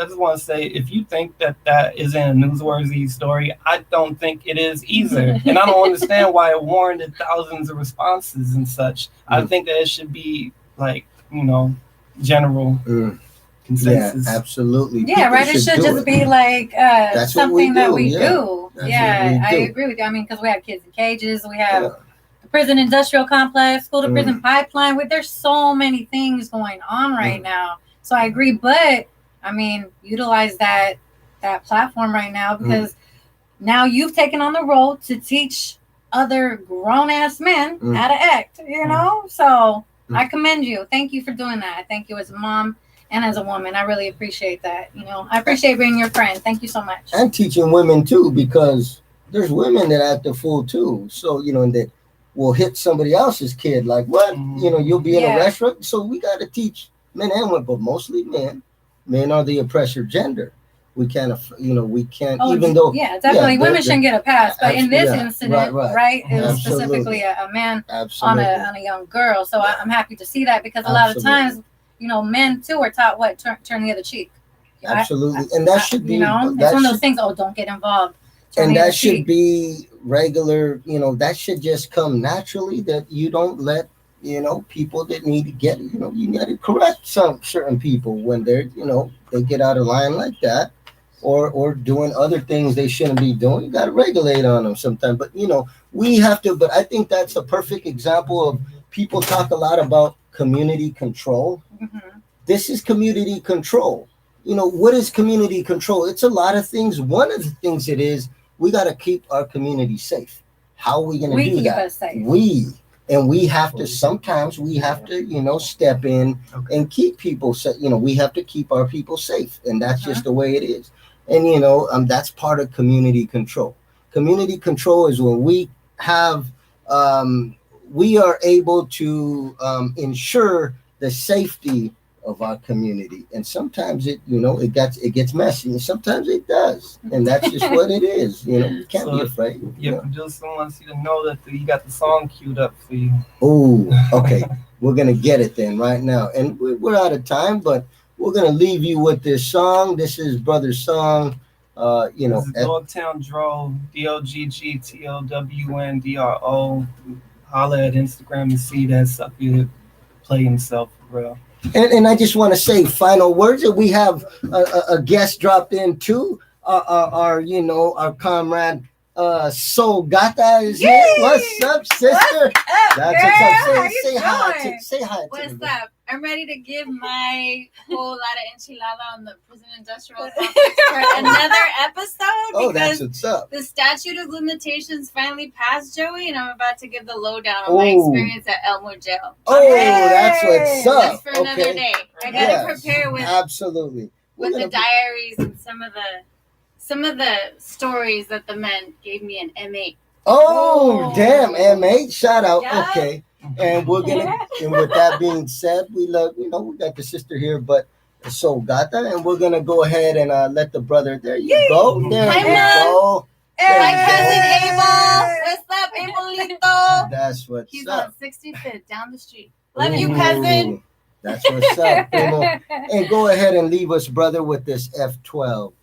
just want to say, if you think that isn't a newsworthy story, I don't think it is either, and I don't understand why it warranted thousands of responses and such. I think that it should be like, general consensus. Yeah, absolutely. Yeah, right. It should just be like something that we do. Yeah, I agree with you. I mean, because we have kids in cages, we have the prison industrial complex, school to prison pipeline. There's so many things going on right now. So I agree, but I mean, utilize that platform right now, because now you've taken on the role to teach other grown ass men how to act. So I commend you. Thank you for doing that. I thank you as a mom and as a woman. I really appreciate that. I appreciate being your friend. Thank you so much. And teaching women too, because there's women that act a fool too. So and that will hit somebody else's kid. Like, what? You'll be in a restaurant. So we got to teach men and women, but mostly men. Men are the oppressor gender. We can't, even though. Yeah, definitely. Women shouldn't get a pass. But in this incident, right, it was specifically a man on a young girl. So I'm happy to see that, because a lot of times, men too are taught what? Turn the other cheek. Absolutely. And that should be. It's one of those things, don't get involved. And that should be regular, that should just come naturally, that you don't let, people that need to get, you got to correct certain people when they're, they get out of line like that, or doing other things they shouldn't be doing. You got to regulate on them sometimes. But, we have to, but I think that's a perfect example of, people talk a lot about community control. This is community control. What is community control? It's a lot of things. One of the things it is, we got to keep our community safe. How are we going to do that? Us safe. We have to, sometimes we have to, step in and keep people safe. We have to keep our people safe. And that's just the way it is. And, that's part of community control. Community control is when we have, we are able to ensure the safety of our community. And sometimes it gets messy, and sometimes it does, and that's just what it is. You can't be afraid. Your producer wants you to know that you got the song queued up for you. Oh, okay. We're gonna get it then right now, and we're out of time, but we're gonna leave you with this song. This is Brother's song. This is DoggTown Dro, DoggTowndro. Holla at Instagram to see that sucker play himself for real. And I just want to say final words. That we have a guest dropped in too. Our comrade So Gata is here. What's up, sister? What's up, That's girl? what's up. How you Say hi. doing? Say hi. To What's the up? I'm ready to give my whole lot of enchilada on the prison industrial complex for another episode Oh, that's because what's up. the statute of limitations finally passed, Joey, and I'm about to give the lowdown on my Oh. experience at Elmwood Jail. Oh, that's what's up. That's for another Okay. day. I gotta Yes, prepare with absolutely. We're the gonna be- diaries and some of the stories that the men gave me an M8. Oh, damn, M8. Shout out. Yeah. Okay. And we're gonna and with that being said, we love we got the sister here, but so Gata, and we're gonna go ahead and let the brother. There you go. There Hi, you Mom. go. My There you cousin go. Abel. What's up, Abelito? That's what's He's up. on 65th down the street. Love you, Ooh, cousin. That's what's up. Primo. And go ahead and leave us, brother, with this F12.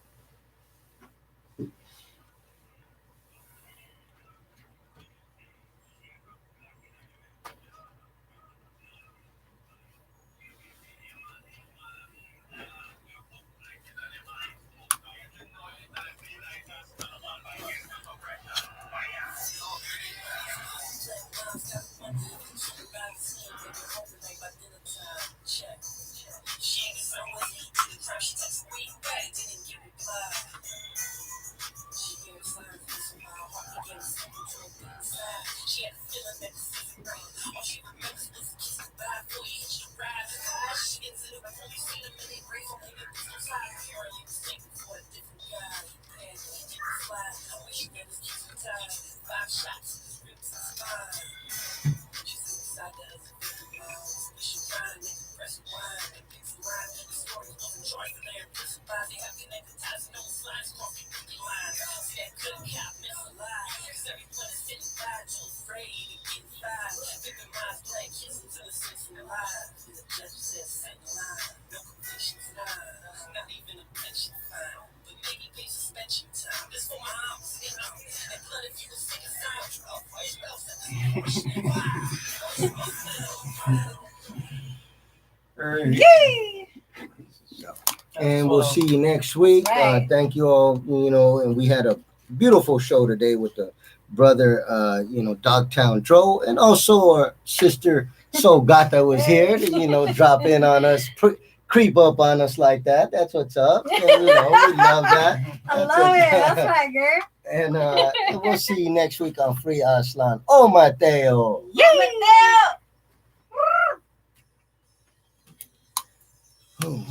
Yay! And we'll see you next week. Right. Thank you all. And we had a beautiful show today with the brother, DoggTown Dro, and also our sister So Gata was here to, drop in on us, creep up on us like that. That's what's up. And, we love that. I That's love it. what's- That's right, girl. And we'll see you next week on Free Aztlan. Oh, Mateo. Yay! Oh.